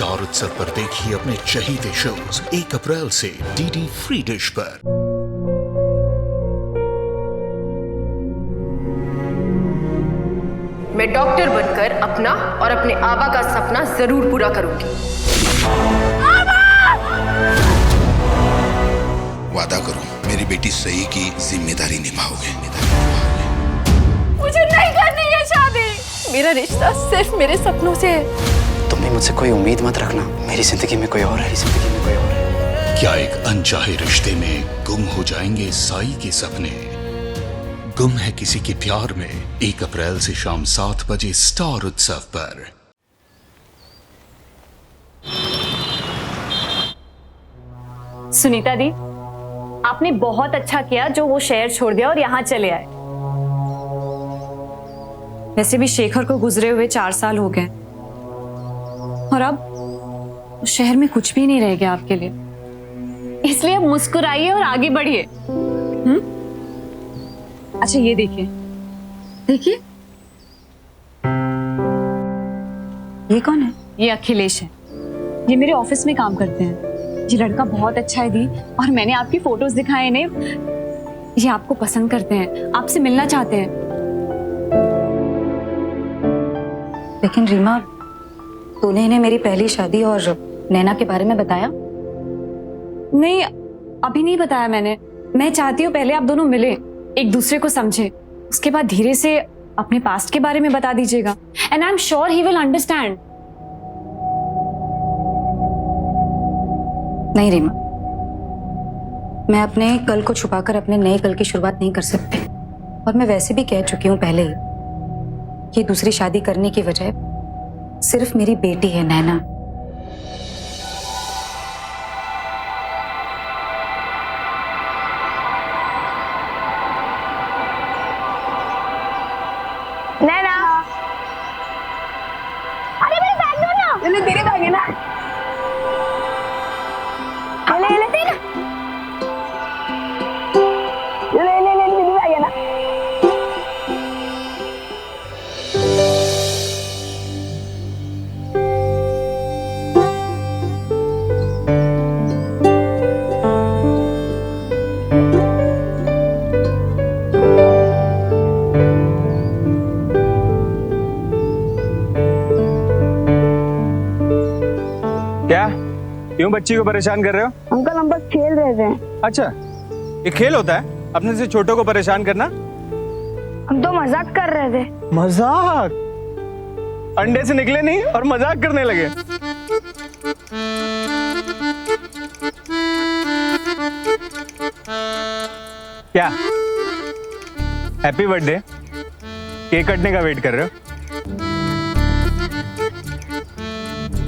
Star उत्सव पर देखिए अपने चहीते शोज 1 अप्रैल से डीडी फ्री डिश पर। मैं डॉक्टर बनकर अपना और अपने आबा का सपना जरूर पूरा करूंगी। वादा करो मेरी बेटी सही की जिम्मेदारी निभाओगे। मुझे नहीं करनी है शादी। मेरा रिश्ता सिर्फ मेरे सपनों से है। तुम भी मुझसे कोई उम्मीद मत रखना। मेरी जिंदगी में कोई और है, जिंदगी में कोई और है। क्या एक अनचाहे रिश्ते में गुम हो जाएंगे साई के सपने? गुम है किसी के प्यार में 1 अप्रैल से शाम 7 बजे स्टार उत्सव पर। सुनीता दी, आपने बहुत अच्छा किया जो वो शहर छोड़ दिया और यहाँ चले आए। वैसे भी शेखर को गुजरे हुए 4 साल हो गए और अब शहर में कुछ भी नहीं रह गया आपके लिए। इसलिए अब मुस्कुराइए और आगे बढ़िए। अच्छा ये देखिए, देखिए ये कौन है? ये अखिलेश है। ये मेरे ऑफिस में काम करते हैं। ये लड़का बहुत अच्छा है दी, और मैंने आपकी फोटोज दिखाए इन्हें। ये आपको पसंद करते हैं, आपसे मिलना चाहते हैं। लेकिन रीमा, तूने इन्हें मेरी पहली शादी और नैना के बारे में बताया? नहीं, अभी नहीं बताया मैंने। मैं चाहती हूँ पहले आप दोनों मिले, एक दूसरे को समझे, उसके बाद धीरे से अपने पास्ट के बारे में बता दीजिएगा। And I am sure he will understand. नहीं रीमा, मैं अपने कल को छुपाकर अपने नए कल की शुरुआत नहीं कर सकती। और मैं वैसे भी कह चुकी हूँ पहले ही कि दूसरी शादी करने की वजह सिर्फ मेरी बेटी है नैना। नैना, अरे मेरे बैग दो ना। ये तेरे बैग है ना? ले ले ले ना। ले ले ले मेरी बैग है ना? क्या? क्यों बच्ची को परेशान कर रहे हो? अंकल हम बस खेल रहे थे। अच्छा, ये खेल होता है अपने से छोटों को परेशान करना? हम तो मजाक कर रहे थे। मजाक? अंडे से निकले नहीं और मजाक करने लगे। क्या हैप्पी बर्थडे केक कटने का वेट कर रहे हो?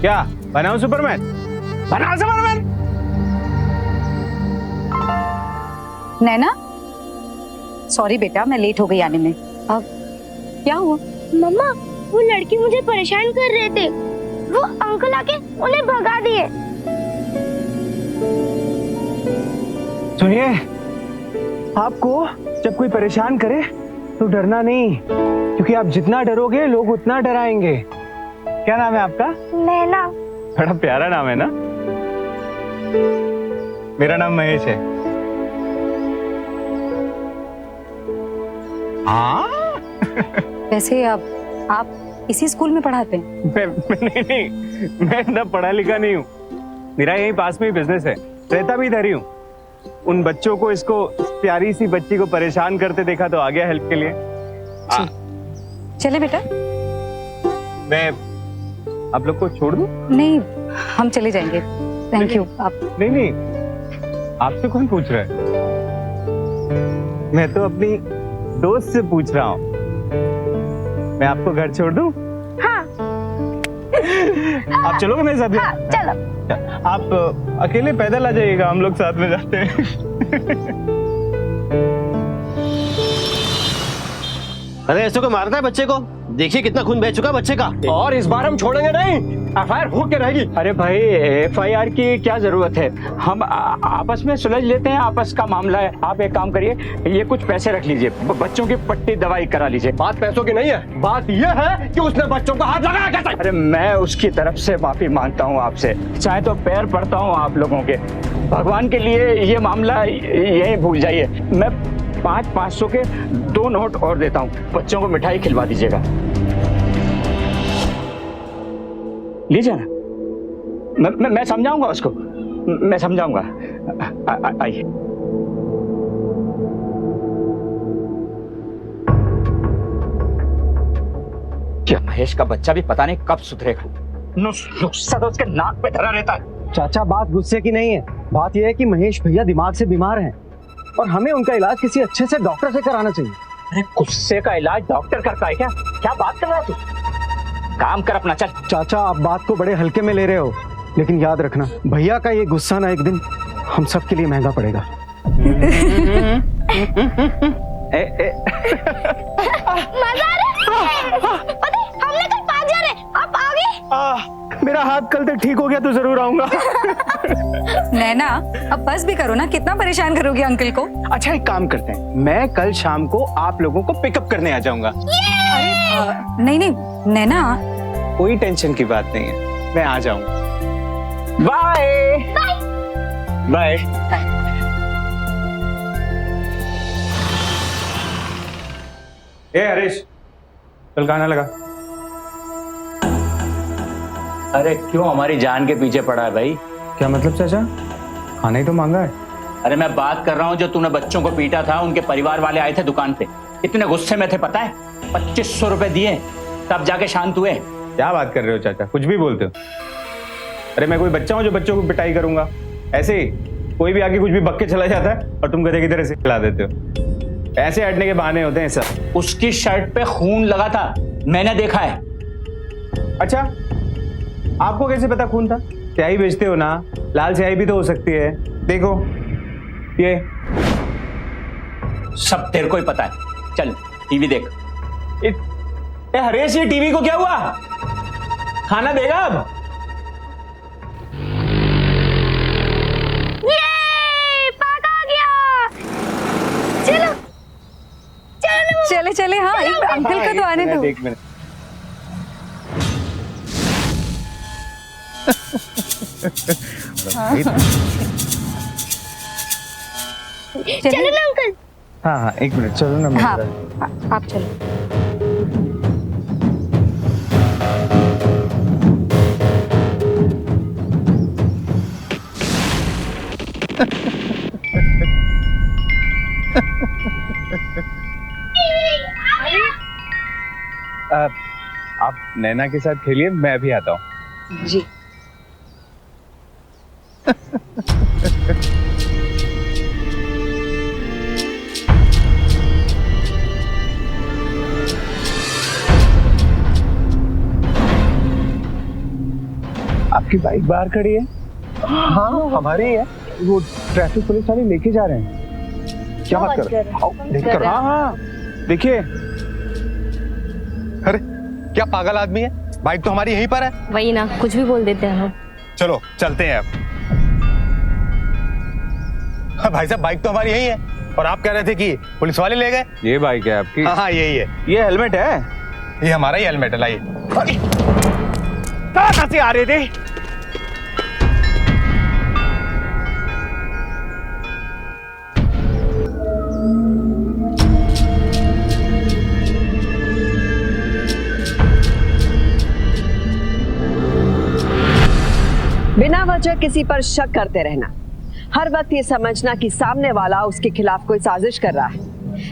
क्या बनाओ सुपरमैन? बनाओ सुपरमैन। नैना, सॉरी बेटा, मैं लेट हो गई आने में। अब क्या हुआ? मम्मा, वो लड़की मुझे परेशान कर रहे थे। वो अंकल आके उन्हें भगा दिए। सुनिए, आपको जब कोई परेशान करे तो डरना नहीं, क्योंकि आप जितना डरोगे लोग उतना डराएंगे। क्या नाम है आपका? नैना। बड़ा प्यारा नाम है ना? मेरा नाम महेश है। हाँ? वैसे अब आप इसी स्कूल में पढ़ाते हैं? नहीं, मैं इतना पढ़ा लिखा नहीं हूँ। मेरा यहीं पास में ही बिजनेस है, रहता भी इधर ही हूँ। उन बच्चों को, इसको प्यारी सी बच्ची को परेशान करते देखा तो आ गया हेल्प के लिए। चले बेटा। मैं आप लोग को छोड़ दूं? नहीं, हम चले जाएंगे। Thank you. आप नहीं, आपसे कौन पूछ रहा है? मैं तो अपनी दोस्त से पूछ रहा हूँ। मैं आपको घर छोड़ दूं? हाँ। आप चलोगे मेरे साथ? हाँ, चलो। आप अकेले पैदल आ जाइएगा, हम लोग साथ में जाते हैं। अरे ऐसे को मारता है बच्चे को? देखिए कितना खून बह चुका बच्चे का। और इस बार हम छोड़ेंगे नहीं, एफआईआर हो के रहेगी। अरे भाई एफआईआर की क्या जरूरत है, हम आपस में सुलझ लेते हैं, आपस का मामला है। आप एक काम करिए, ये कुछ पैसे रख लीजिए, बच्चों की पट्टी दवाई करा लीजिए। बात पैसों की नहीं है, बात ये है कि उसने बच्चों को हाथ लगाया कैसे। अरे मैं उसकी तरफ से माफी मांगता हूँ आपसे, चाहे तो पैर पड़ता हूँ आप लोगों के। भगवान के लिए ये मामला यही भूल जाइए। मैं 500 के 2 नोट और देता हूँ, बच्चों को मिठाई खिलवा दीजिएगा। लीजिए ना, मैं समझाऊंगा उसको, मैं समझाऊंगा। आइए। क्या महेश का बच्चा भी पता नहीं कब सुधरेगा, नुस्खा तो उसके नाक पे धरा रहता है। चाचा बात गुस्से की नहीं है, बात यह है कि महेश भैया दिमाग से बीमार हैं और हमें उनका इलाज किसी अच्छे से डॉक्टर से कराना चाहिए। अरे गुस्से का इलाज डॉक्टर करता है क्या? क्या बात कर रहा है तू? काम कर अपना, चल। चाचा आप बात को बड़े हल्के में ले रहे हो, लेकिन याद रखना भैया का ये गुस्सा ना एक दिन हम सब के लिए महंगा पड़ेगा। मजा आ रहा है। पता है, हमने कल 5 जा रहे, आप आ गए। मेरा हाथ कल तक ठीक हो गया तो जरूर आऊंगा। नैना अब बस भी करो ना, कितना परेशान करोगे अंकल को। अच्छा एक काम करते हैं, मैं कल शाम को आप लोगों को पिकअप करने आ जाऊंगा। नहीं नैना, कोई टेंशन की बात नहीं है, मैं आ जाऊंगा। Bye bye. ए हरीश, कल खाना लगा। अरे क्यों हमारी जान के पीछे पड़ा है भाई? क्या मतलब चाचा, खाना ही तो मांगा है। अरे मैं बात कर रहा हूँ, जो तूने बच्चों को पीटा था, उनके परिवार वाले आए थे दुकान पे, इतने गुस्से में थे पता है, 2500 रुपए दिए तब जाके शांत हुए। क्या बात कर रहे हो चाचा, कुछ भी बोलते हो। अरे मैं कोई बच्चा हूँ जो बच्चों को पिटाई करूंगा? ऐसे ही कोई भी आके कुछ भी बक के चला जाता है और तुम गधे की तरह से खिला देते हो। ऐसे हटने के बहाने होते हैं सब। उसकी शर्ट पे खून लगा था, मैंने देखा है। अच्छा आपको कैसे पता खून था? स्याही बेचते हो ना, लाल स्याही भी तो हो सकती है। देखो ये सब तेरे को ही पता है। चल टीवी देख। हरेश ये टीवी को क्या हुआ? खाना देगा अब? ये पाक आ गया। चलो चले हाँ, एक अंकल का तो आने दो। एक मिनट। चलो ना अंकल। हाँ एक मिनट, चलो ना। हाँ आप चलो। आप नैना के साथ खेलिए, मैं भी आता हूँ। जी। आपकी बाइक बाहर खड़ी है? हाँ हमारी है, वो ट्रैफिक पुलिस वाले लेके जा रहे हैं। क्या बात कर रहे हैं? देखकर। हाँ देखिए। अरे क्या पागल आदमी है, बाइक तो हमारी यहीं पर है। वही ना, कुछ भी बोल देते हैं हम। चलो चलते हैं अब। हाँ, भाई साहब बाइक तो हमारी यहीं है और आप कह रहे थे कि पुलिस वाले ले गए। ये बाइक है आपकी? हाँ यही है। ये हेलमेट है? ये हमारा ही हेलमेट है। लाइए। कहाँ से आ रहे थे? बिना वजह किसी पर शक करते रहना, हर वक्त ये समझना कि सामने वाला उसके खिलाफ कोई साजिश कर रहा है,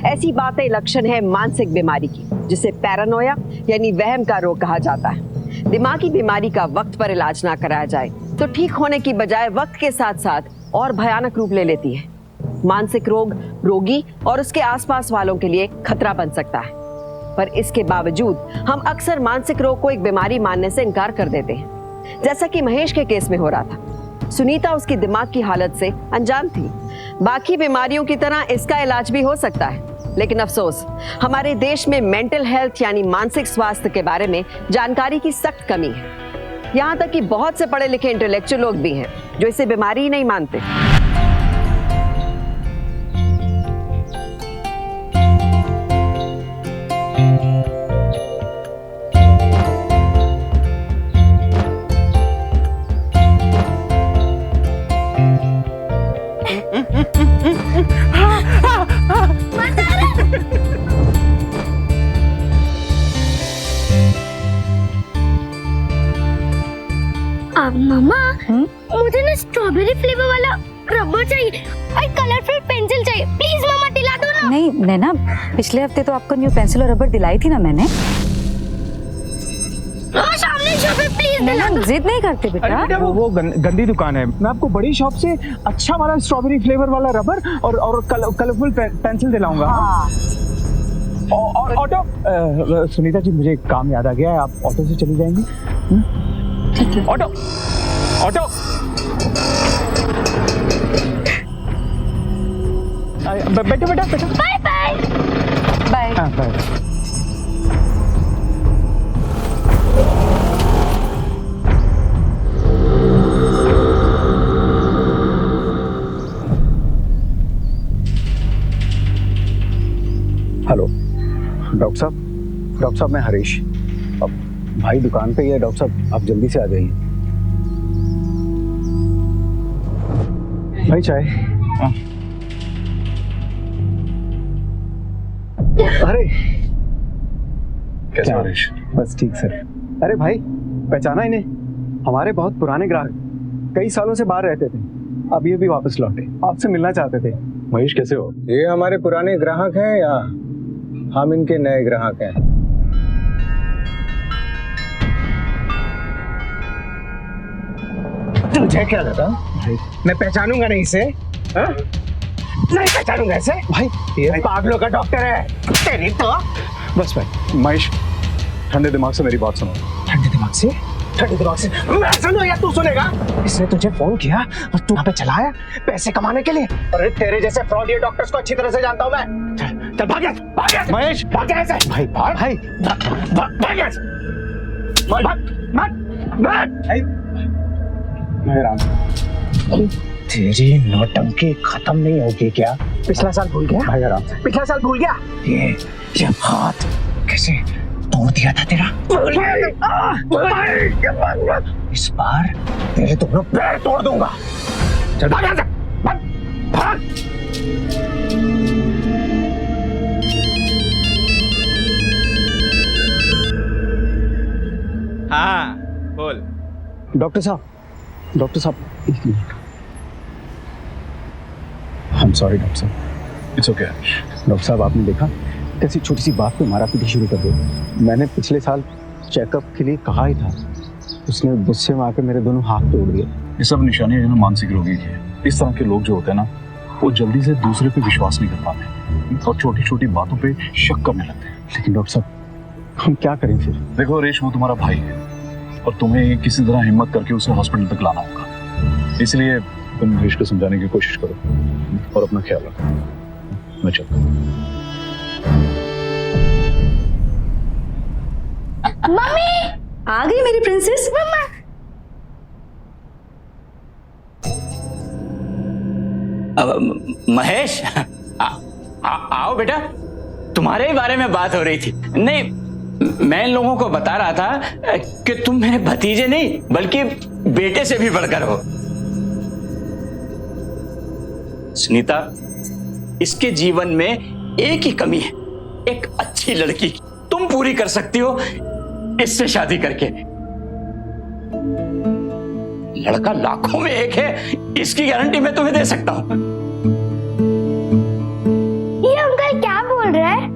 ऐसी बातें लक्षण है मानसिक बीमारी की, जिसे पैरानोया यानी वहम का रोग कहा जाता है। दिमागी बीमारी का वक्त पर इलाज ना कराया जाए तो ठीक होने की बजाय वक्त के साथ साथ और भयानक रूप ले लेती है। मानसिक रोग रोगी और उसके आसपास वालों के लिए खतरा बन सकता है, पर इसके बावजूद हम अक्सर मानसिक रोग को एक बीमारी मानने से इनकार कर देते हैं, जैसा कि महेश के केस में हो रहा था। सुनीता उसकी दिमाग की हालत से अनजान थी। बाकी बीमारियों की तरह इसका इलाज भी हो सकता है, लेकिन अफसोस हमारे देश में मेंटल हेल्थ यानी मानसिक स्वास्थ्य के बारे में जानकारी की सख्त कमी है। यहाँ तक कि बहुत से पढ़े लिखे इंटेलेक्चुअल लोग भी हैं जो इसे बीमारी ही नहीं मानते। अब मम्मा मुझे ना स्ट्रॉबेरी फ्लेवर वाला रबर चाहिए और कलरफुल पेंसिल चाहिए। प्लीज मम्मा दिला दो ना। नहीं नैना, पिछले हफ्ते तो आपको न्यू पेंसिल और रबर दिलाई थी ना मैंने। मम्मा सामने शॉप है, प्लीज दिला दो। जिद नहीं करते बेटा। वो गंदी दुकान है। मैं आपको बड़ी शॉप से अच्छा वाला स्ट्रॉबेरी फ्लेवर वाला रबर और कलरफुल पेंसिल दिलाऊंगा। और ऑटो सुनीता जी, मुझे एक काम याद आ गया है, आप ऑटो से चली जाएंगी? ठीक है। ऑटो ऑटो बैठो बेटा बैठो। Bye bye bye. हाँ बाय। हेलो डॉक्टर साहब मैं हरीश। अब भाई दुकान पे ही है। डॉक्टर साहब आप जल्दी से आ जाइए। भाई चाय। अरे कैसे हरीश? बस ठीक सर। अरे भाई पहचाना इन्हें? हमारे बहुत पुराने ग्राहक, कई सालों से बाहर रहते थे, अब ये भी वापस लौटे, आपसे मिलना चाहते थे। महेश कैसे हो? ये हमारे पुराने ग्राहक हैं या हम इनके नए ग्राहक हैं? तुझे क्या लगा मैं पहचानूंगा नहीं इसे? नहीं पहचानूंगा इसे भाई। ये पागलों का डॉक्टर है तेरी तो। बस भाई महेश, ठंडे दिमाग से मेरी बात सुनो। ठंडे दिमाग से? ठंडे दिमाग से मैं सुनूं या तू सुनेगा? इसने तुझे फोन किया और तू यहाँ पे चला आया पैसे कमाने के लिए? अरे तेरे जैसे फ्रॉडी डॉक्टर्स को अच्छी तरह से जानता हूँ मैं। चल भाग यहाँ से महेश। भाग यहाँ से भाई भाग भाई भाग यहाँ से। भाग भाग मेहरान, तेरी नौटंकी खत्म नहीं होगी क्या? पिछला साल भूल गया? भाई आराम से। पिछला साल भूल गया? ये हाथ कैसे तोड़ दिया था तेरा? इस बार तेरे दोनों पैर तोड़ दूंगा। चल भाग यहाँ से, भाग भाग। हाँ बोल। डॉक्टर साहब एक मिनट। I'm sorry डॉक्टर साहब। It's okay. डॉक्टर साहब आपने देखा कैसी छोटी सी बात पे मारा पीटी शुरू कर दी। मैंने पिछले साल चेकअप के लिए कहा ही था, उसने गुस्से में आकर मेरे दोनों हाथ तोड़ दिए। ये सब निशानियां ना मानसिक रोगी की है। इस तरह के लोग जो होते हैं ना, वो जल्दी से दूसरे पे विश्वास नहीं कर पाते और छोटी छोटी बातों पे शक करने लगते हैं। लेकिन डॉक्टर साहब हम क्या करें फिर? देखो हरीश, वो तुम्हारा भाई है और तुम्हें किसी तरह हिम्मत करके उसे हॉस्पिटल तक लाना होगा। इसलिए तुम हरीश को समझाने की कोशिश करो और अपना ख्याल रखो। मैं चलता हूँ। मम्मी आ गई मेरी प्रिंसेस। मम्मा महेश आओ बेटा, तुम्हारे ही बारे में बात हो रही थी। नहीं, मैं इन लोगों को बता रहा था कि तुम मेरे भतीजे नहीं बल्कि बेटे से भी बढ़कर हो। सुनीता, इसके जीवन में एक ही कमी है, एक अच्छी लड़की। तुम पूरी कर सकती हो इससे शादी करके। लड़का लाखों में एक है, इसकी गारंटी मैं तुम्हें दे सकता हूं। ये अंकल क्या बोल रहा है?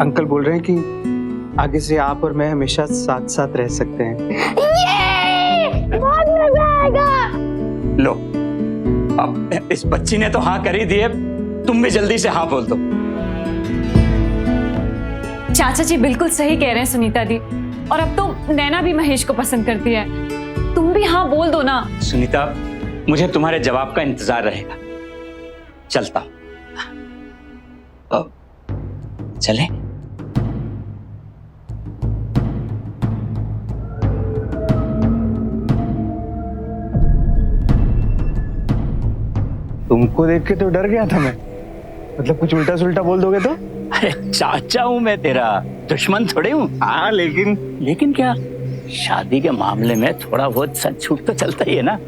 अंकल बोल रहे हैं कि आगे से आप और मैं हमेशा साथ साथ रह सकते हैं। ये बहुत मजा आएगा। लो, अब इस बच्ची ने तो हाँ कर ही दी है, तुम भी जल्दी से हाँ बोल दो। चाचा जी बिल्कुल सही कह रहे हैं सुनीता दी, और अब तो नैना भी महेश को पसंद करती है। तुम भी हाँ बोल दो ना। सुनीता, मुझे तुम्हारे जवाब का इंतजार रहेगा। चलता हूं। चले? तुमको देख के तो डर गया था मैं, मतलब कुछ उल्टा सुल्टा बोल दोगे तो। अरे चाचा हूं मैं तेरा, दुश्मन थोड़े हूं। हाँ लेकिन क्या, शादी के मामले में थोड़ा बहुत सच छूट तो चलता ही है ना।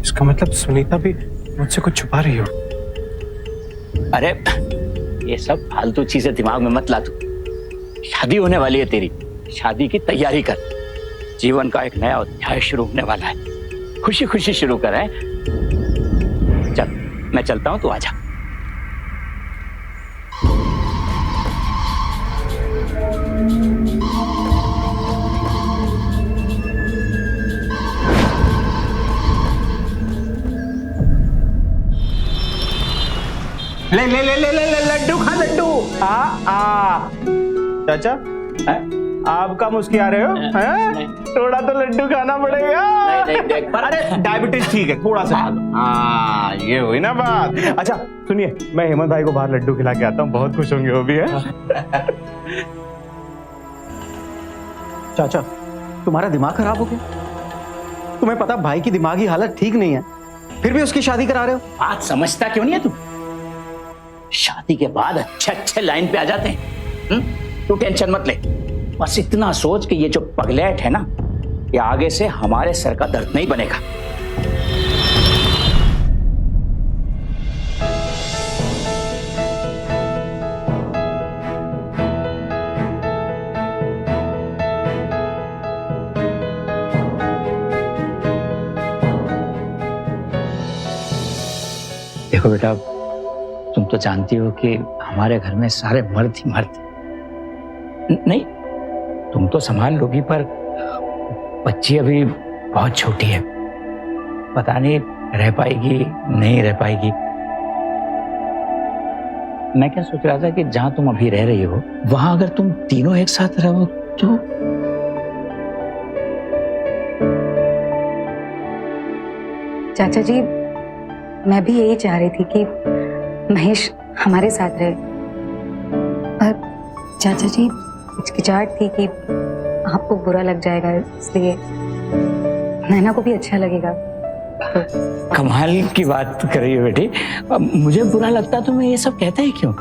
इसका मतलब सुनीता भी मुझसे कुछ छुपा रही हो? अरे ये सब फालतू चीजें दिमाग में मत ला तू। शादी होने वाली है तेरी, शादी की तैयारी कर। जीवन का एक नया अध्याय शुरू होने वाला है, खुशी खुशी शुरू कर। चल मैं चलता हूं, तू आजा। ले ले ले ले ले ले लड्डू खा लड्डू। चाचा आपका मुस्कुरा रहे हो? हैं? थोड़ा तो लड्डू खाना पड़ेगा। अरे डायबिटीज ठीक है, थोड़ा सा। हाँ ये हुई ना बात। अच्छा सुनिए, मैं हेमंत भाई को बाहर लड्डू खिला के आता हूँ, बहुत खुश होंगे वो भी। है चाचा तुम्हारा दिमाग खराब हो गया? तुम्हें पता भाई की दिमागी हालत ठीक नहीं है, फिर भी उसकी शादी करा रहे हो? बात समझता क्यों नहीं है तू? शादी के बाद अच्छे अच्छे लाइन पे आ जाते हैं। तू टेंशन मत ले, बस इतना सोच कि ये जो पगलेट है ना, ये आगे से हमारे सर का दर्द नहीं बनेगा। देखो बेटा, तुम तो जानती हो कि हमारे घर में सारे मर्द ही मर्द। नहीं तुम तो संभाल लोगी, पर बच्ची अभी बहुत छोटी है, पता नहीं रह पाएगी नहीं रह पाएगी। मैं क्या सोच रहा था कि जहां तुम अभी रह रही हो वहां अगर तुम तीनों एक साथ रहो तो। चाचा जी मैं भी यही चाह रही थी कि महेश हमारे साथ रहे, पर चाचा जी हिचकिचाहट थी कि आपको बुरा लग जाएगा, इसलिए नैना को भी अच्छा लगेगा। तो कमाल की बात कर रही हो बेटी, मुझे बुरा लगता तो मैं ये सब कहता ही क्यों?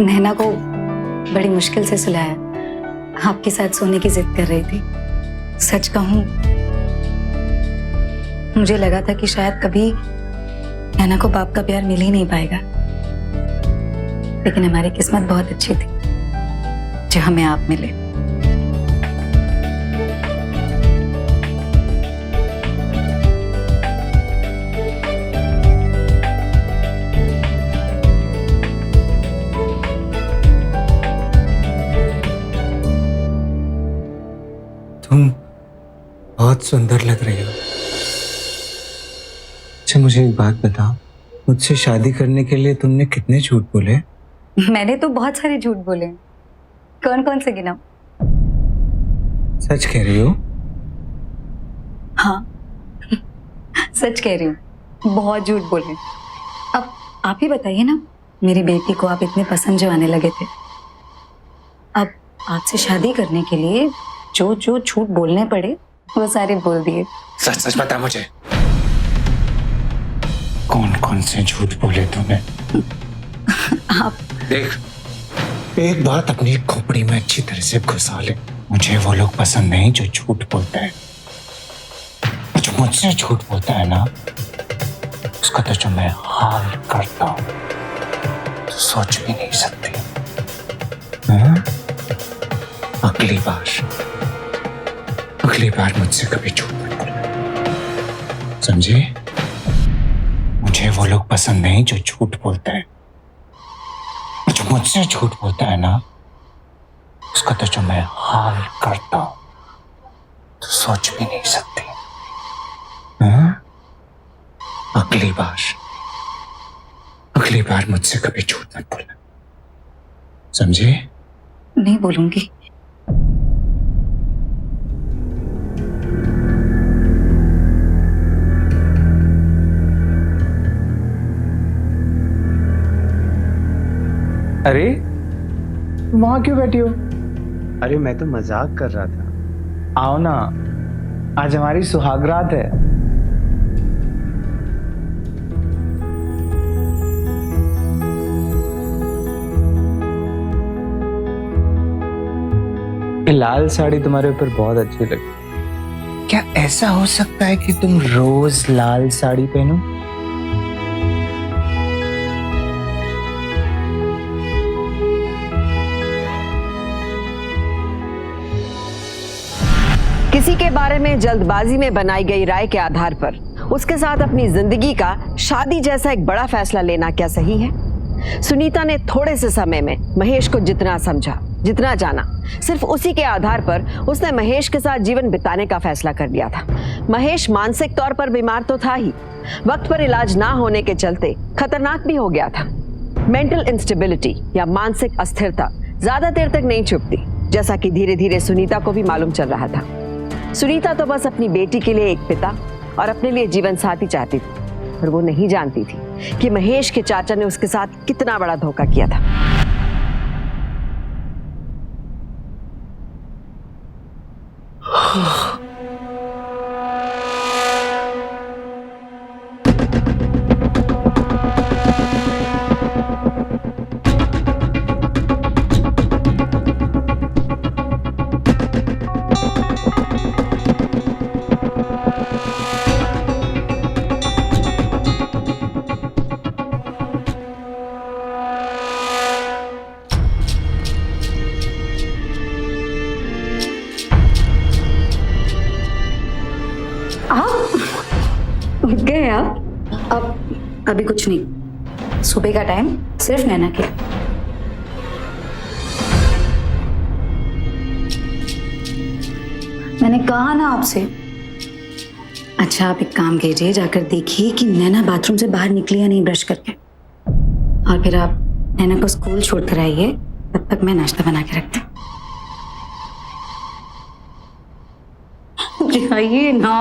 नैना को बड़ी मुश्किल से सुलाया, आपके साथ सोने की जिद कर रही थी। सच कहूं मुझे लगा था कि शायद कभी नैना को बाप का प्यार मिल ही नहीं पाएगा, लेकिन हमारी किस्मत बहुत अच्छी थी जो हमें आप मिले। तुम बहुत सुंदर लग रही हो। अच्छा मुझे एक बात बताओ, मुझसे शादी करने के लिए तुमने कितने झूठ बोले? मैंने तो बहुत सारे झूठ बोले, कौन कौन से गिनाऊं? सच कह रही हो? हाँ सच कह रही हूँ, बहुत झूठ बोले। अब आप ही बताइए ना, मेरी बेटी को आप इतने पसंद जो आने लगे थे, अब आपसे शादी करने के लिए जो जो झूठ बोलने पड़े वो सारे बोल दिए। सच सच बता मुझे, कौन कौन से झूठ बोले तूने? आप देख, एक बात अपनी खोपड़ी में अच्छी तरह से घुसा ले, मुझे वो लोग पसंद नहीं जो झूठ बोलते हैं। जो मुझसे झूठ बोलता है ना, उसका तो जो मैं हाल करता हूं तो सोच भी नहीं सकती। अगली अगली बार मुझसे कभी झूठ मत बोलना, समझे? मुझे वो लोग पसंद नहीं जो झूठ बोलते हैं। और जो मुझसे झूठ बोलता है ना, उसका तो जो मैं हाल करता हूं तो सोच भी नहीं सकती। हाँ? अगली बार मुझसे कभी झूठ मत बोलना, समझे? नहीं बोलूंगी। अरे वहां क्यों बैठी हो? अरे मैं तो मजाक कर रहा था। आओ ना, आज हमारी सुहागरात है। ये लाल साड़ी तुम्हारे ऊपर बहुत अच्छी लगी। क्या ऐसा हो सकता है कि तुम रोज लाल साड़ी पहनो? किसी के बारे में जल्दबाजी में बनाई गई राय के आधार पर उसके साथ अपनी जिंदगी का शादी जैसा एक बड़ा फैसला लेना क्या सही है? सुनीता ने थोड़े से समय में महेश को जितना समझा, जितना जाना, सिर्फ उसी के आधार पर उसने महेश के साथ जीवन बिताने का फैसला कर लिया था। महेश मानसिक तौर पर बीमार तो था ही, वक्त पर इलाज ना होने के चलते खतरनाक भी हो गया था। मेंटल इंस्टेबिलिटी या मानसिक अस्थिरता ज्यादा देर तक नहीं छुपती, जैसा कि धीरे धीरे सुनीता को भी मालूम चल रहा था। सुनीता तो बस अपनी बेटी के लिए एक पिता और अपने लिए जीवन साथी चाहती थी, और वो नहीं जानती थी कि महेश के चाचा ने उसके साथ कितना बड़ा धोखा किया था। उठ गए आप? अब अभी कुछ नहीं, सुबह का टाइम सिर्फ नैना के। मैंने कहा ना आपसे। अच्छा आप एक काम कीजिए, जाकर देखिए कि नैना बाथरूम से बाहर निकली या नहीं ब्रश करके, और फिर आप नैना को स्कूल छोड़ कर आइए, तब तक मैं नाश्ता बना के रखती हूँ। आइए ना।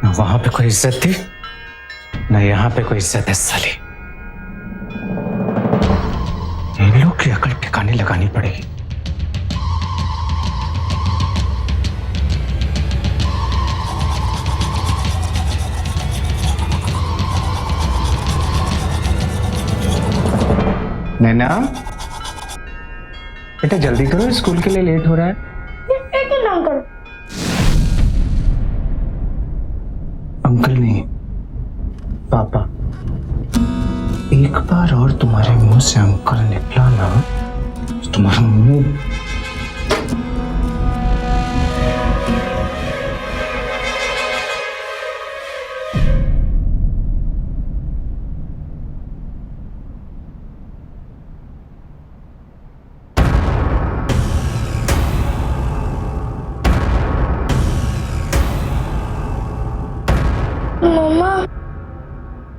न वहां पे कोई इज्जत थी, न यहां पे कोई इज्जत है साली। इन लोग की अकल ठिकाने लगानी पड़ेगी। नैना बेटा जल्दी करो, स्कूल के लिए लेट हो रहा है। अंकल नहीं, पापा। एक बार और तुम्हारे मुंह से अंकल निकला ना, तुम्हारा मुंह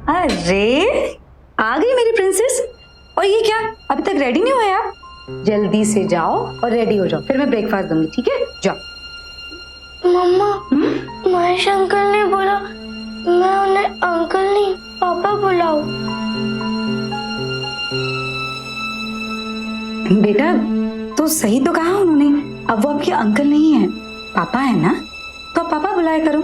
अरे आ गई मेरी प्रिंसेस। और ये क्या, अभी तक रेडी नहीं हुए आप? जल्दी से जाओ और रेडी हो जाओ, फिर मैं ब्रेकफास्ट दूंगी, ठीक है? जाओ। मम्मा, महेश अंकल ने बोला मैं उन्हें अंकल नहीं पापा बुलाऊं। बेटा तो सही तो कहा उन्होंने, अब वो आपके अंकल नहीं है, पापा है ना, तो आप पापा बुलाया करो।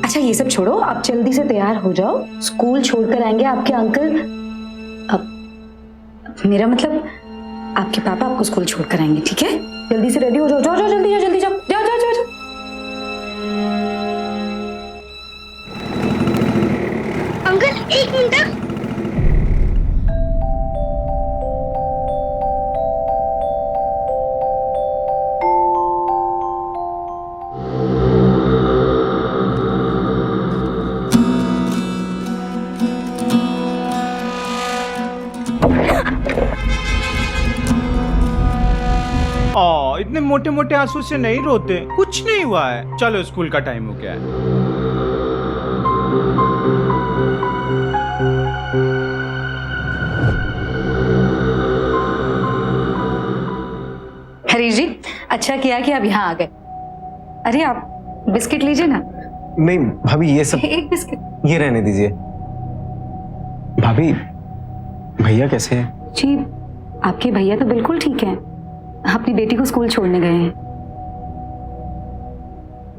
अच्छा ये सब छोड़ो, आप जल्दी से तैयार हो जाओ, स्कूल छोड़कर आएंगे आपके अंकल। अब मेरा मतलब आपके पापा आपको स्कूल छोड़कर आएंगे, ठीक है? जल्दी से रेडी हो जाओ, जाओ जाओ, जल्दी जाओ, जल्दी जाओ, जाओ जाओ जाओ, जाओ। एक मिनट। इतने मोटे मोटे आंसू से नहीं रोते, कुछ नहीं हुआ है। चलो स्कूल का टाइम हो गया है। हरीश जी, अच्छा किया कि आप यहाँ आ गए। अरे आप बिस्किट लीजिए ना। नहीं भाभी, ये सब एक बिस्किट। ये रहने दीजिए। भाभी, भैया कैसे हैं? जी, आपके भैया तो बिल्कुल ठीक हैं। अपनी बेटी को स्कूल छोड़ने गए हैं।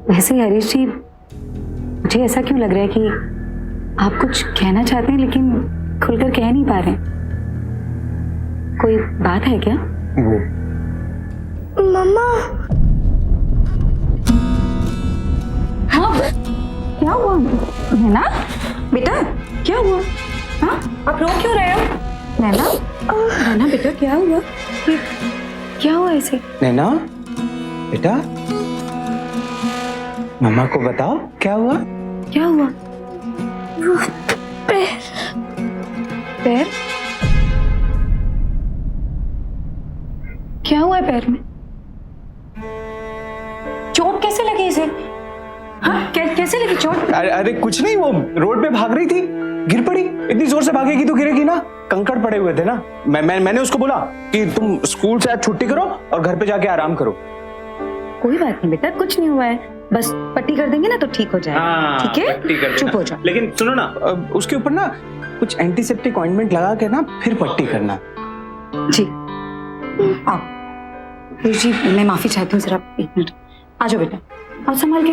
वैसे हरीश जी, मुझे ऐसा क्यों लग रहा है कि आप कुछ कहना चाहते हैं लेकिन खुलकर कह नहीं पा रहे हैं। कोई बात है क्या? वो मम्मा। हाँ, क्या हुआ? नैना बेटा, क्या हुआ? हाँ, आप रो क्यों रहे हो? नैना, नैना बेटा, क्या हुआ? क्या हुआ ऐसे? नैना बेटा, मम्मा को बताओ क्या हुआ। क्या हुआ? पैर। पैर? क्या हुआ है पैर में? चोट कैसे लगी इसे? हाँ, कैसे लगी चोट? अरे कुछ नहीं, वो रोड पे भाग रही थी, गिर पड़ी। इतनी जोर से भागेगी तो गिरेगी ना। कंकड़ पड़े हुए थे ना। मैंने उसको बोला कि तुम स्कूल से आज छुट्टी करो और घर पे जाके आराम करो। कोई बात नहीं बेटा, कुछ नहीं हुआ है। बस पट्टी कर देंगे ना तो ठीक हो जाएगा। ठीक है, चुप हो जाओ। लेकिन सुनो ना, उसके ऊपर ना कुछ एंटीसेप्टिक ऑइंटमेंट लगा के ना फिर पट्टी करना। जी, आओ। जी, मैं माफी चाहती हूँ, जरा एक मिनट आ जाओ बेटा, आओ संभाल के।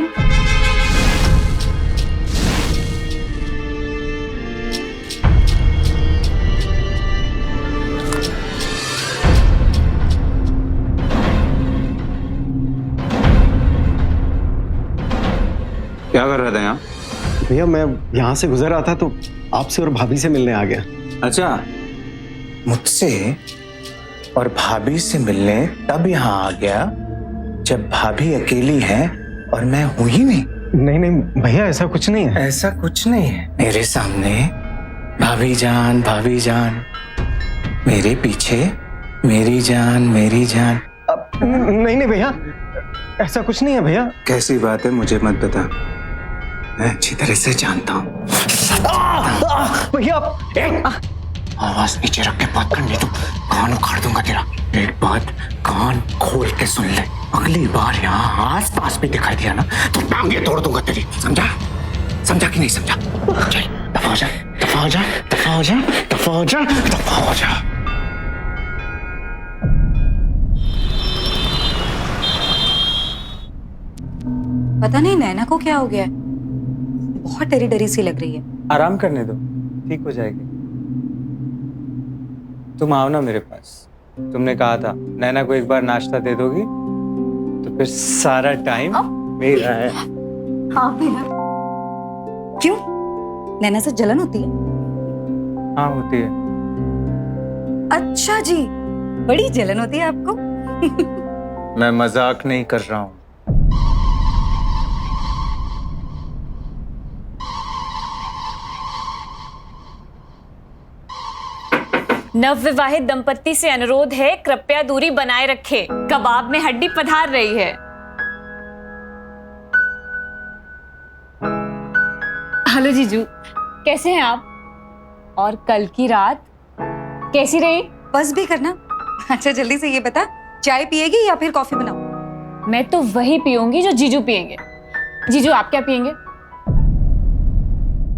क्या कर रहे थे यहाँ? भैया, मैं यहाँ से गुजर रहा था तो आपसे और भाभी से मिलने आ गया। अच्छा, मुझसे और भाभी से मिलने तब यहाँ आ गया जब भाभी अकेली है और मैं हूं ही नहीं। नहीं भैया, ऐसा कुछ नहीं है। ऐसा कुछ नहीं है। मेरे सामने भाभी जान मेरे पीछे मेरी जान। नहीं भैया, ऐसा कुछ नहीं है भैया। कैसी बात है, मुझे मत बता, मैं अच्छी तरह से जानता हूँ। भैया, आवाज नीचे रख के बात करनी तो कान उखाड़ दूंगा तेरा। एक बात कान खोल के सुन ले, अगली बार यहाँ आस पास भी दिखाई दिया ना तो टांगे तोड़ दूंगा तेरी। समझा कि नहीं समझा? चल, दफा हो जा। पता नहीं नैना को क्या हो गया है, बहुत डरी डरी सी लग रही है। आराम करने दो, ठीक हो जाएगी। तुम आओ ना मेरे पास। तुमने कहा था नैना को एक बार नाश्ता दे दोगी तो फिर सारा टाइम मेरा है। हाँ भैया। क्यों, नैना से जलन होती है? हाँ, होती है। अच्छा जी, बड़ी जलन होती है आपको? मैं मजाक नहीं कर रहा हूँ। नवविवाहित दंपत्ति से अनुरोध है, कृपया दूरी बनाए रखें। कबाब में हड्डी पधार रही है। हेलो जीजू, कैसे हैं आप? और कल की रात कैसी रही? बस भी करना। अच्छा जल्दी से ये बता, चाय पिएगी या फिर कॉफी बनाऊं? मैं तो वही पीऊंगी जो जीजू पिएंगे। जीजू आप क्या पिएंगे?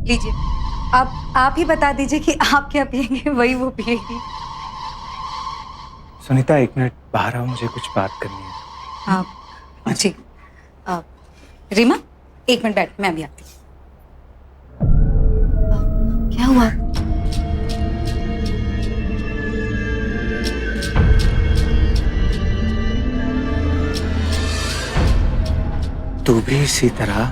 लीजिए, आप ही बता दीजिए कि आप क्या पिएंगे, वही वो पिएगी। सुनीता, एक मिनट बाहर आओ, मुझे कुछ बात करनी है। आप जी, रीमा एक मिनट बैठ, मैं अभी आती हूँ। क्या हुआ? तू भी इसी तरह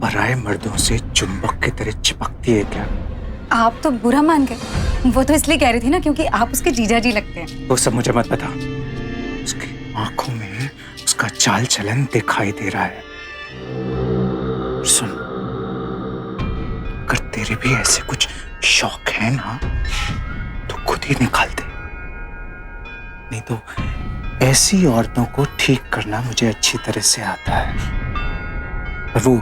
पराए मर्दों से चुंबक की तरह चिपकती है क्या? आप तो बुरा मान गए। वो तो इसलिए कह रही थी ना क्योंकि आप उसके जीजा जी लगते हैं। वो सब मुझे मत बता। उसकी आंखों में उसका चाल चलन दिखाई दे रहा है। सुन, अगर तेरे भी ऐसे कुछ शौक है ना तो खुद ही निकाल दे, नहीं तो ऐसी औरतों को ठीक करना मुझे अच्छी तरह से आता है। और वो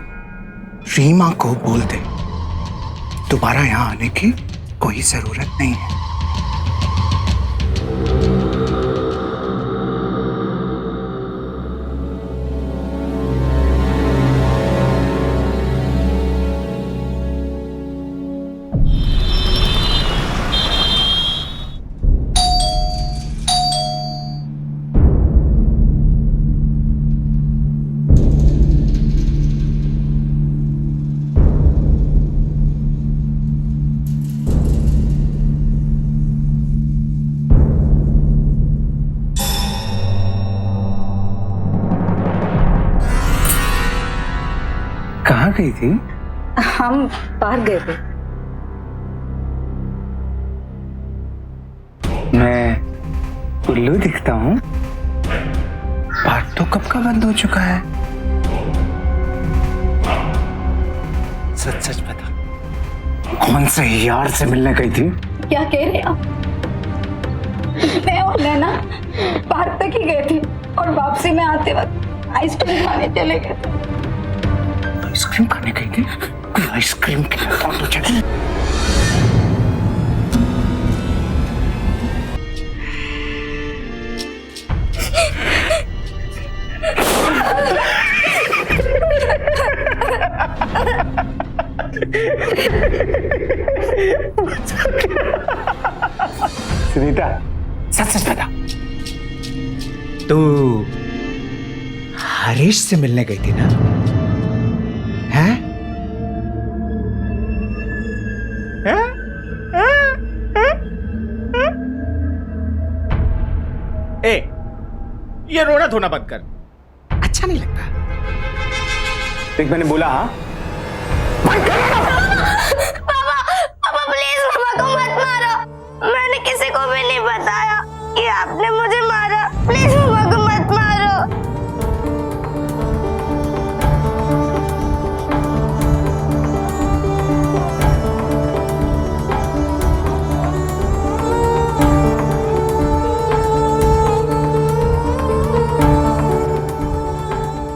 रीमा को बोल दे दोबारा यहां आने की कोई जरूरत नहीं है। कहाँ गई थी? हम बाहर गए थे। मैं उल्लू दिखता हूँ? बात तो कब का बंद हो चुका है। सच सच बता, कौन से यार से मिलने गई थी? क्या कह रहे आप? मैं और नैना पार्क तक ही गए थे और वापसी में आते वक्त आइसक्रीम खाने चले गए थे। आइसक्रीम खाने गई थी? कोई आइसक्रीम खिलाता तो चले। सुनीता, सच सच बता, तू हरीश से मिलने गई थी ना? हैं? ए, ये रोना धोना बंद कर। अच्छा नहीं लगता? देख मैंने बोला हाँ। पापा पापा प्लीज मामा को मत मारो। मैंने किसी को भी नहीं बताया कि आपने मुझे मारा। प्लीज मामा को मत मारो।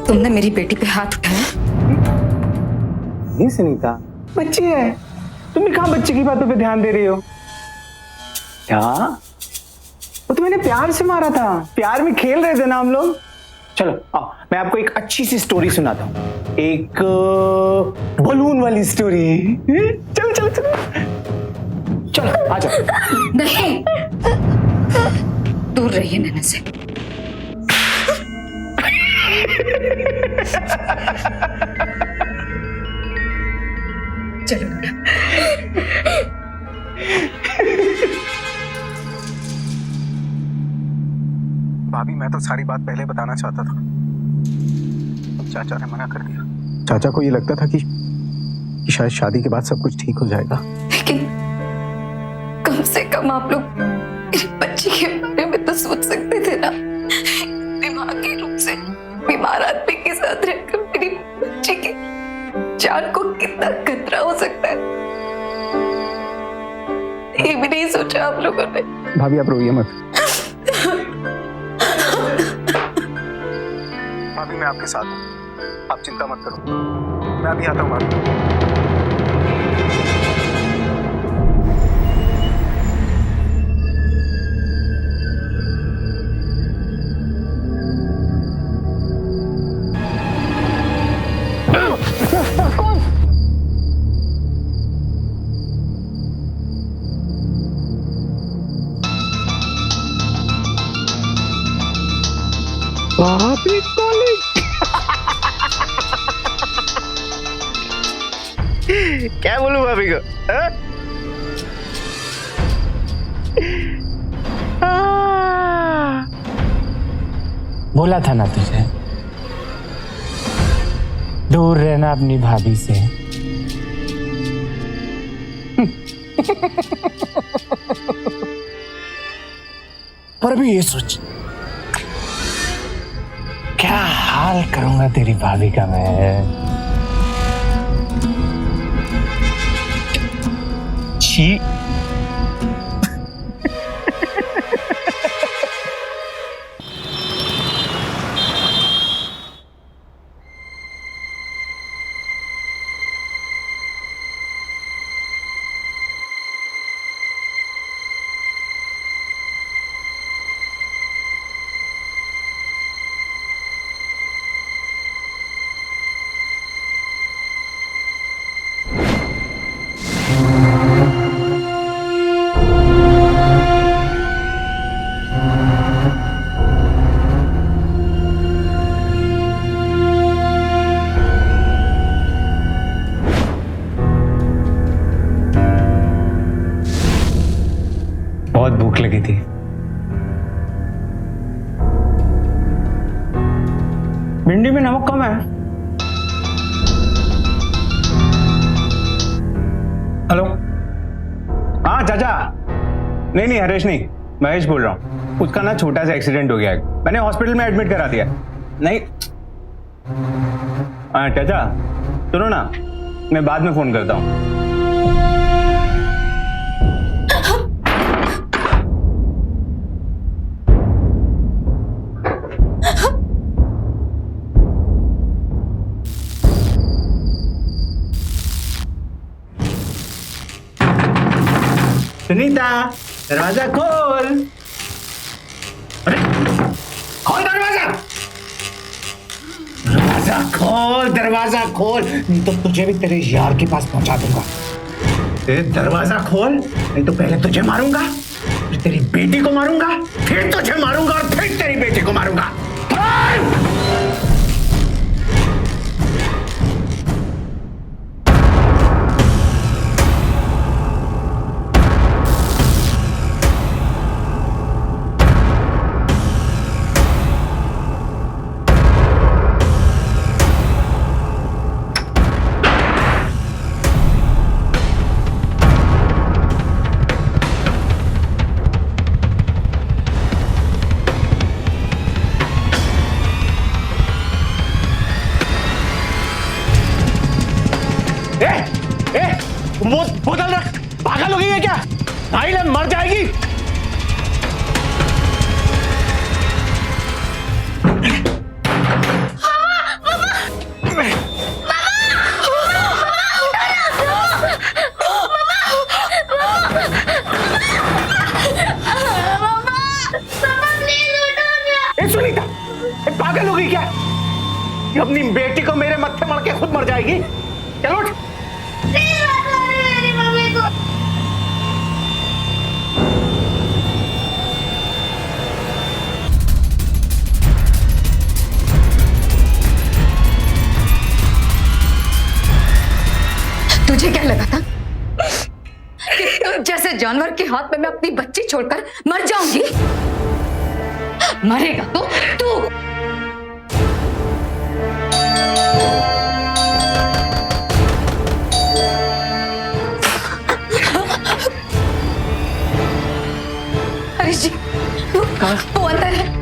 तुमने मेरी बेटी पे हाथ उठाया? नहीं सुनीता, बच्ची है। तुम भी कहाँ बच्चे की बातों पे ध्यान दे रही हो? क्या? वो तो मैंने प्यार से मारा था। प्यार में खेल रहे थे ना हम लोग। चलो आओ, मैं आपको एक अच्छी सी स्टोरी सुनाता हूँ। एक बलून वाली स्टोरी। चलो चलो चलो चलो आ जाओ। नहीं, दूर रहिए नैना से। चलो भाभी, मैं तो सारी बात पहले बताना चाहता था, चाचा ने मना कर दिया। चाचा को ये लगता था कि शायद शादी के बाद सब कुछ ठीक हो जाएगा। लेकिन कम से कम आप लोग मेरे बच्चे के बारे में तो सोच सकते थे ना। दिमागी रूप से बीमार आदमी के साथ रहकर मेरी बच्ची की जान को कितना खतरा हो सकता है, ये भी नहीं सोचा आप लोगों ने। भाभी आप रोइए मत। भाभी मैं आपके साथ हूँ, आप चिंता मत करो। मैं अभी आता हूँ भाभी। भाभी कॉलेज। क्या बोलूं भाभी को? बोला था ना तुझे, दूर रहना अपनी भाभी से। पर अभी ये सोच, क्या हाल करूंगा तेरी भाभी का मैं। छी। बहुत भूख लगी थी। भिंडी में नमक कम है। हेलो, हाँ चाचा। नहीं हरेश नहीं, महेश बोल रहा हूँ। उसका ना छोटा सा एक्सीडेंट हो गया है, मैंने हॉस्पिटल में एडमिट करा दिया। नहीं, हाँ चाचा सुनो ना, मैं बाद में फोन करता हूँ। सुनीता, दरवाजा खोल। अरे खोल दरवाजा, दरवाजा खोल, दरवाजा खोल, नहीं तो तुझे भी तेरे यार के पास पहुंचा दूंगा। दरवाजा खोल, नहीं तो पहले तुझे मारूंगा, फिर तेरी बेटी को मारूंगा, फिर तुझे मारूंगा और फिर तेरी बेटी को मारूंगा। बोतल रख, पागल हो गई है क्या? भाई ले मर जाएगी। सुनीता, पागल हो गई क्या? ये अपनी बेटी को मेरे मत्थे मर के खुद मर जाएगी। चलो उठ। तुझे क्या लगा था कि तुम जैसे जानवर के हाथ में मैं अपनी बच्ची छोड़कर मर जाऊंगी? मरेगा तो तू। हरीश जी, वो अंदर है।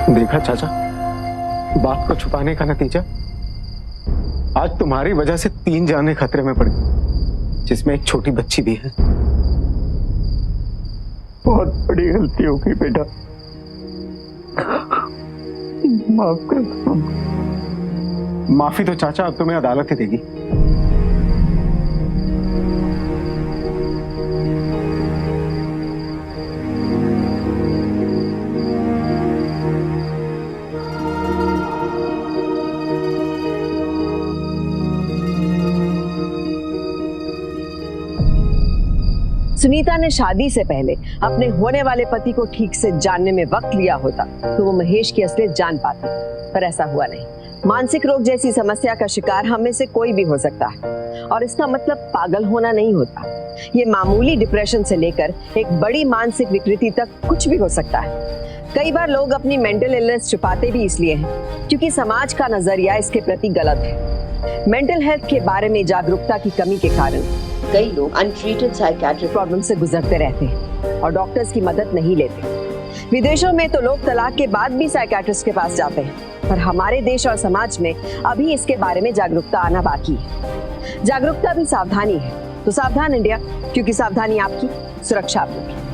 देखा चाचा, बात को छुपाने का नतीजा। आज तुम्हारी वजह से 3 जानें खतरे में पड़ गई, जिसमें एक छोटी बच्ची भी है। बहुत बड़ी गलती हो गई बेटा, माफ कर दो। माफी तो चाचा अब तुम्हें अदालत ही देगी। सुनीता ने शादी से पहले अपने होने वाले पति को ठीक से जानने में वक्त लिया होता तो वो महेश की असलियत जान पाती, पर ऐसा हुआ नहीं। मानसिक रोग जैसी समस्या का शिकार हम में से कोई भी हो सकता है और इसका मतलब पागल होना नहीं होता। ये मामूली डिप्रेशन से लेकर एक बड़ी मानसिक विकृति तक कुछ भी हो सकता है। कई बार लोग अपनी मेंटल इलनेस छुपाते भी इसलिए हैं क्योंकि समाज का नजरिया इसके प्रति गलत है। मेंटल हेल्थ के बारे में जागरूकता की कमी के कारण कई लोग अनट्रीटेड साइकियाट्रिक प्रॉब्लम से गुजरते रहते हैं और डॉक्टर्स की मदद नहीं लेते। विदेशों में तो लोग तलाक के बाद भी साइकियाट्रिस्ट के पास जाते हैं, पर हमारे देश और समाज में अभी इसके बारे में जागरूकता आना बाकी है। जागरूकता भी सावधानी है, तो सावधान इंडिया, क्योंकि सावधानी आपकी, सुरक्षा आपकी।